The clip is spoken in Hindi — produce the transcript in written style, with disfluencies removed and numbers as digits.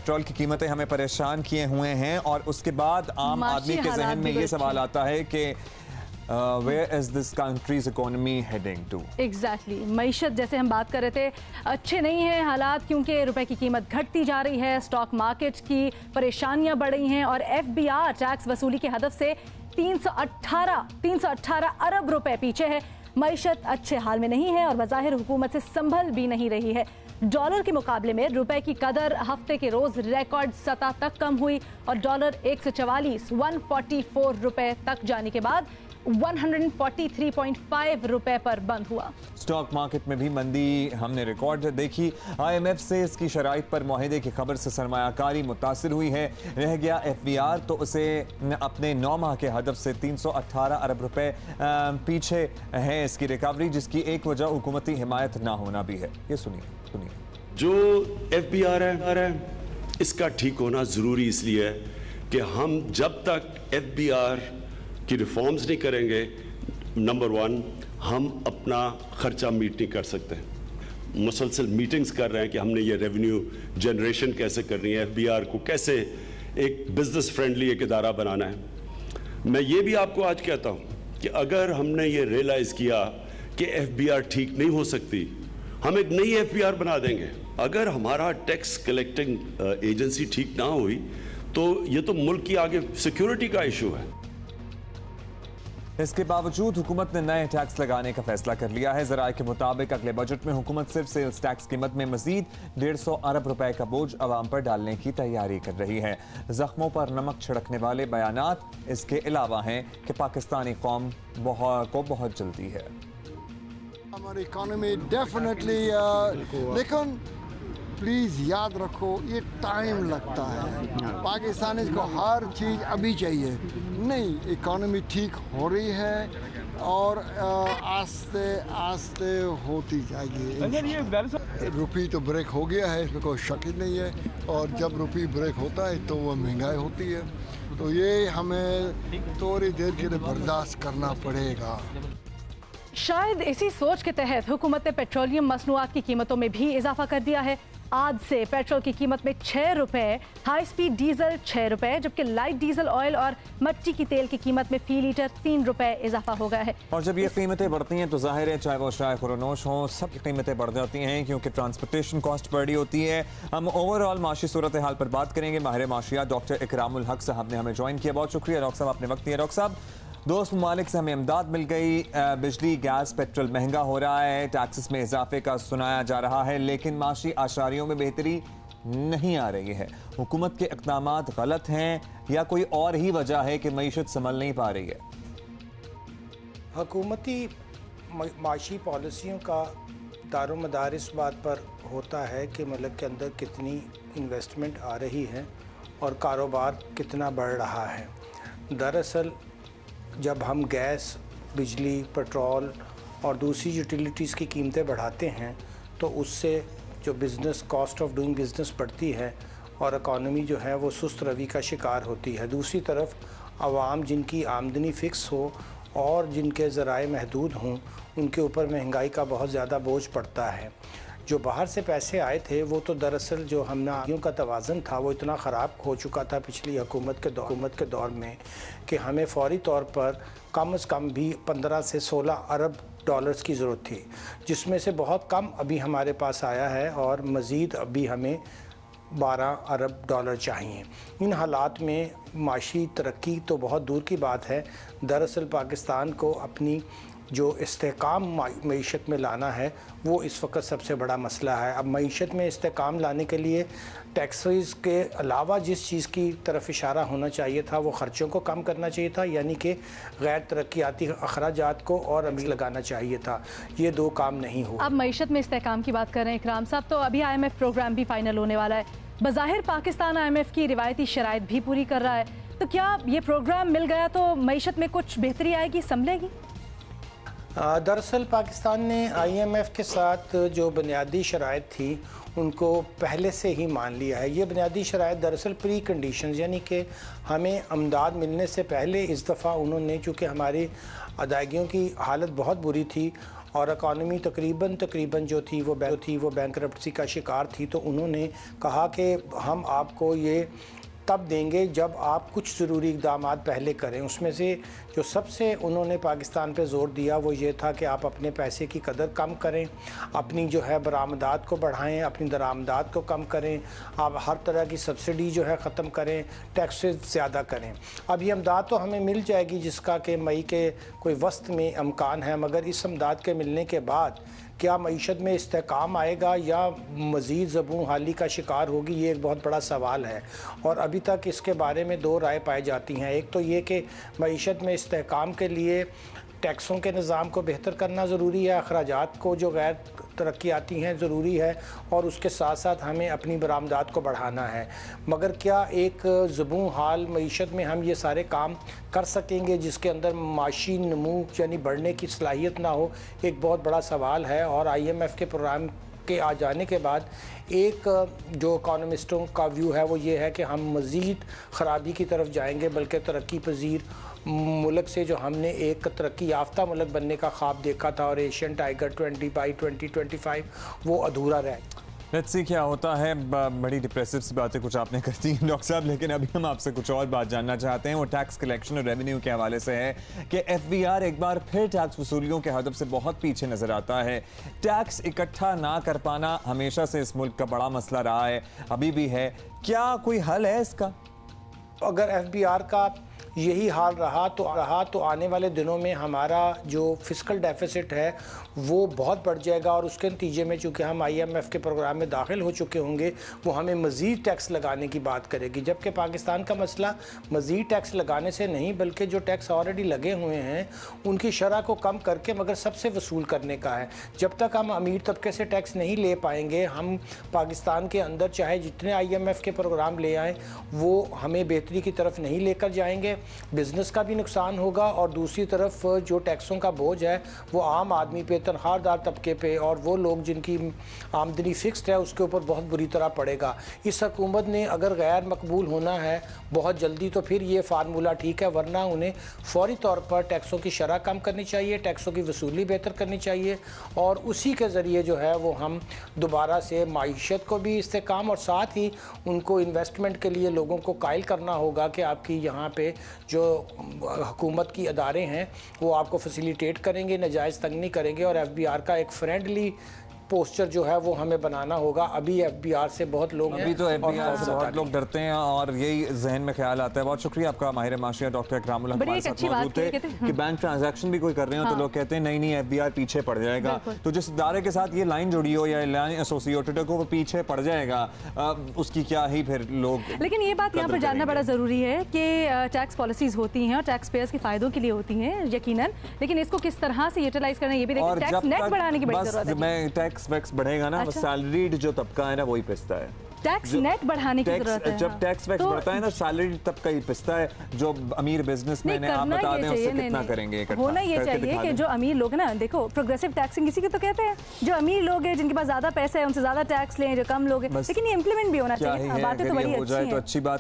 पेट्रोल की कीमतें हमें परेशान किए हुए हैं और उसके बाद आम आदमी के जहन में ये सवाल आता है कि where is this country's economy heading to? Exactly. मईशत जैसे हम बात कर रहे थे अच्छे नहीं हैं हालात, क्योंकि रुपए की कीमत घटती जा रही है, स्टॉक मार्केट की परेशानियां बढ़ रही हैं और FBR टैक्स वसूली के हदफ से 318 अरब रुपए पीछे है। मईशत अच्छे हाल में नहीं है और बज़ाहिर हुकूमत से संभल भी नहीं रही है। डॉलर के मुकाबले में रुपए की कदर हफ्ते के रोज रिकॉर्ड सतह तक कम हुई और डॉलर 144 रुपए तक जाने के बाद 143.5 रुपए पर बंद हुआ। स्टॉक मार्केट में भी मंदी हमने रिकॉर्ड देखी। IMF से इसकी शराइत पर मुआहिदे की खबर से सरमायाकारी मुतासिर हुई है। रह गया FBR तो उसे अपने 9 माह के हदफ से 318 अरब रुपए पीछे है इसकी रिकवरी, जिसकी एक वजह हुकूमती हिमायत ना होना भी है। ये सुनिए। जो FBR है इसका ठीक होना ज़रूरी इसलिए है कि हम जब तक FBR की रिफॉर्म्स नहीं करेंगे, नंबर 1 हम अपना खर्चा मीट नहीं कर सकते। मुसलसल मीटिंग्स कर रहे हैं कि हमने ये रेवेन्यू जनरेशन कैसे करनी है, FBR को कैसे एक बिजनेस फ्रेंडली एक इदारा बनाना है। मैं ये भी आपको आज कहता हूँ कि अगर हमने ये रियलाइज़ किया कि FBR ठीक नहीं हो सकती, हम एक नई FBR बना देंगे। अगर हमारा टैक्स कलेक्टिंग एजेंसी ठीक ना हुई तो ये तो मुल्क की आगे सिक्योरिटी का इशू है। इसके बावजूद हुकूमत ने नए टैक्स लगाने का फैसला कर लिया है। ज़राए के मुताबिक अगले बजट में हुकूमत सिर्फ सेल्स टैक्स कीमत में मजीद 150 अरब रुपए का बोझ अवाम पर डालने की तैयारी कर रही है। जख्मों पर नमक छिड़कने वाले बयानात इसके अलावा हैं कि पाकिस्तानी कौम को बहुत जल्दी है। हमारी इकोनॉमी डेफिनेटली, लेकिन प्लीज़ याद रखो ये टाइम लगता है। पाकिस्तानी को हर चीज़ अभी चाहिए नहीं, इकोनॉमी ठीक हो रही है और आस्ते आस्ते होती जाएगी। रुपी तो ब्रेक हो गया है, इसमें कोई शक ही नहीं है, और जब रुपी ब्रेक होता है तो वह महंगाई होती है, तो ये हमें थोड़ी देर के लिए बर्दाश्त करना पड़ेगा। शायद इसी सोच के तहत हुकूमत ने पेट्रोलियम मसनूआत की कीमतों में भी इजाफा कर दिया है। आज से पेट्रोल की कीमत में 6 रुपए, हाई स्पीड डीजल 6 रुपए, जबकि लाइट डीजल ऑयल और मट्टी की तेल की कीमत में फी लीटर 3 रुपए इजाफा हो गया है। और जब ये कीमतें बढ़ती हैं तो जाहिर है चाहे वो शाय खुरनोश हो, सब की कीमतें बढ़ जाती हैं क्योंकि ट्रांसपोर्टेशन कॉस्ट बढ़ी होती है। हम ओवरऑल माशी सूरत हाल पर बात करेंगे। माहिर माशिया डॉक्टर इकरामुल हक साहब ने हमें ज्वाइन किया। बहुत शुक्रिया डॉक्टर साहब, आपने वक्त दिया। डॉक्टर साहब, दोस्त ममालिक से हमें इमदाद मिल गई, बिजली गैस पेट्रोल महंगा हो रहा है, टैक्सेस में इजाफे का सुनाया जा रहा है, लेकिन माशी आशारियों में बेहतरी नहीं आ रही है। हुकूमत के इक़दामात गलत हैं या कोई और ही वजह है कि मईशत संभल नहीं पा रही है? हुकूमती माशी पॉलिसियों का दारोमदार इस बात पर होता है कि मुल्क के अंदर कितनी इन्वेस्टमेंट आ रही है और कारोबार कितना बढ़ रहा है। दरअसल जब हम गैस, बिजली, पेट्रोल और दूसरी यूटिलिटीज़ की कीमतें बढ़ाते हैं तो उससे जो business cost of doing business बढ़ती है और इकॉनमी जो है वो सुस्त रवि का शिकार होती है। दूसरी तरफ आवाम जिनकी आमदनी फ़िक्स हो और जिनके ज़राए महदूद हों, उनके ऊपर महंगाई का बहुत ज़्यादा बोझ पड़ता है। जो बाहर से पैसे आए थे वो तो दरअसल जो हमने का तवाज़न था वो इतना ख़राब हो चुका था पिछली हुकूमत के दौर में कि हमें फ़ौरी तौर पर कम से कम भी 15 से 16 अरब डॉलर्स की ज़रूरत थी, जिसमें से बहुत कम अभी हमारे पास आया है और मज़ीद अभी हमें 12 अरब डॉलर चाहिए। इन हालात में माशी तरक्की तो बहुत दूर की बात है। दरअसल पाकिस्तान को अपनी जो इस्तेकाम मईशत में लाना है वो इस वक्त सबसे बड़ा मसला है। अब मईशत में इस्तेकाम लाने के लिए टैक्सेस के अलावा जिस चीज़ की तरफ इशारा होना चाहिए था वो ख़र्चों को कम करना चाहिए था, यानी कि गैर तरक्याती अखराजात को और अभी लगाना चाहिए था। ये दो काम नहीं हुआ। अब मईशत में इस्तेकाम की बात कर रहे हैं इकराम साहब, तो अभी IMF प्रोग्राम भी फाइनल होने वाला है। बज़ाहिर पाकिस्तान IMF की रिवायती शराइत भी पूरी कर रहा है, तो क्या ये प्रोग्राम मिल गया तो मईशत में कुछ बेहतरी आएगी, संभलेगी? दरअसल पाकिस्तान ने IMF के साथ जो बुनियादी शराइत थी उनको पहले से ही मान लिया है। ये बुनियादी शराइत दरअसल प्री कंडीशंस, यानी कि हमें अमदाद मिलने से पहले इस दफ़ा उन्होंने, चूँकि हमारी अदायगियों की हालत बहुत बुरी थी और इकॉनमी तकरीबन जो थी वो बैंकरप्सी का शिकार थी। तो उन्होंने कहा कि हम आपको ये तब देंगे जब आप कुछ ज़रूरी इक़दाम पहले करें। उसमें से जो सबसे उन्होंने पाकिस्तान पे ज़ोर दिया वो ये था कि आप अपने पैसे की कदर कम करें, अपनी जो है बरामदात को बढ़ाएं, अपनी दरामदात को कम करें, आप हर तरह की सब्सिडी जो है ख़त्म करें, टैक्सेस ज़्यादा करें। अब ये इमदाद तो हमें मिल जाएगी जिसका कि मई के कोई वस्त में इम्कान है, मगर इस इमदाद के मिलने के बाद क्या मईशत में इस्तेहकाम आएगा या मज़ीद ज़बून हाली का शिकार होगी, ये एक बहुत बड़ा सवाल है। और अभी तक इसके बारे में दो राय पाई जाती हैं। एक तो ये कि मईशत में इस्तेहकाम के लिए टैक्सों के निज़ाम को बेहतर करना ज़रूरी है, अखराजात को जो गैर तरक्याती हैं ज़रूरी है, और उसके साथ साथ हमें अपनी बरामदात को बढ़ाना है। मगर क्या एक ज़बून हाल मईशत में हम ये सारे काम कर सकेंगे जिसके अंदर माशी नमू यानी बढ़ने की सलाहियत ना हो, एक बहुत बड़ा सवाल है। और IMF के प्रोग्राम के आ जाने के बाद एक जो इकोनॉमिस्टों का व्यू है वो ये है कि हम मज़ीद ख़राबी की तरफ जाएंगे, बल्कि तरक्की पजीर मुल्क से जो हमने एक तरक्की याफ्ता मुल्क बनने का ख्वाब देखा था और एशियन टाइगर 20 बाई 2025 वो अधूरा रह। लेट्स सी क्या होता है। बड़ी डिप्रेसिव सी बातें कुछ आपने कर दी डॉक्टर साहब, लेकिन अभी हम आपसे कुछ और बात जानना चाहते हैं। वो टैक्स कलेक्शन और रेवेन्यू के हवाले से है कि FBR एक बार फिर टैक्स वसूलियों के हदफ से बहुत पीछे नजर आता है। टैक्स इकट्ठा ना कर पाना हमेशा से इस मुल्क का बड़ा मसला रहा है, अभी भी है। क्या कोई हल है इसका? अगर FBR का यही हाल रहा तो आने वाले दिनों में हमारा जो फिस्कल डेफिसिट है वो बहुत बढ़ जाएगा, और उसके नतीजे में चूँकि हम IMF के प्रोग्राम में दाखिल हो चुके होंगे वो हमें मज़ीद टैक्स लगाने की बात करेगी। जबकि पाकिस्तान का मसला मज़ीद टैक्स लगाने से नहीं, बल्कि जो टैक्स ऑलरेडी लगे हुए हैं उनकी शरह को कम करके मगर सबसे वसूल करने का है। जब तक हम अमीर तबके से टैक्स नहीं ले पाएंगे, हम पाकिस्तान के अंदर चाहे जितने IMF के प्रोग्राम ले आएँ वो हमें बेहतरी की तरफ नहीं लेकर जाएंगे, बिज़नेस का भी नुकसान होगा, और दूसरी तरफ जो टैक्सों का बोझ है वो आम आदमी पे, तनख्वाहदार तबके पे और वो लोग जिनकी आमदनी फिक्स्ड है उसके ऊपर बहुत बुरी तरह पड़ेगा। इस हुकूमत ने अगर गैर मकबूल होना है बहुत जल्दी तो फिर ये फार्मूला ठीक है, वरना उन्हें फौरी तौर पर टैक्सों की शरह कम करनी चाहिए, टैक्सों की वसूली बेहतर करनी चाहिए, और उसी के ज़रिए जो है वो हम दोबारा से माईशत को भी इस्तेहकाम और साथ ही उनको इन्वेस्टमेंट के लिए लोगों को कायल करना होगा कि आपकी यहाँ पे जो हुकूमत की अदारे हैं वो आपको फैसिलिटेट करेंगे, नाजायज़ तंग नहीं करेंगे, और FBR का एक फ्रेंडली पोस्चर जो है वो हमें बनाना होगा। अभी FBR से बहुत लोग अभी तो FBR से बहुत लोग डरते हैं और यही जहन में ख्याल आता है। बहुत शुक्रिया आपका माहिर माशिया डॉक्टर इकरामुल हक हमारे साथ मौजूद थे कि बैंक ट्रांजैक्शन भी कोई कर रहे हो तो लोग कहते हैं नहीं FBR पीछे पड़ जाएगा। तो जिस इदारे के साथ ये लाइन जुड़ी हो या लाइन एसोसिएटेड हो वो पीछे पड़ जाएगा, उसकी क्या ही फिर लोग। लेकिन ये बात यहाँ पर जानना बड़ा ज़रूरी है कि टैक्स पॉलिसीज होती हैं और टैक्स पेयर्स के फायदों के लिए होती हैं यकीनन, लेकिन इसको किस तरह से यूटिलाइज करना ये भी देखिए। टैक्स नेट बढ़ाने की बड़ी जरूरत है। टैक्स वैक्स बढ़ेगा ना, सैलरीड जो तबका है ना वही पिसता है। टैक्स नेट बढ़ाने की जरूरत है। जब टैक्स वैक्स बढ़ता है ना सैलरी तबका ही पिसता है। जो अमीर बिजनेसमैन है आप बता दें उससे कितना करेंगे इकट्ठा। होना ये चाहिए कि जो अमीर लोग ना, देखो प्रोग्रेसिव टैक्सिंग इसी को तो कहते हैं, जो अमीर लोग हैं जिनके पास ज्यादा पैसा है उनसे ज्यादा टैक्स लें, जो कम लोग हैं, लेकिन ये इंप्लीमेंट भी होना चाहिए। बातें तो बड़ी अच्छी हैं। अच्छी बात है।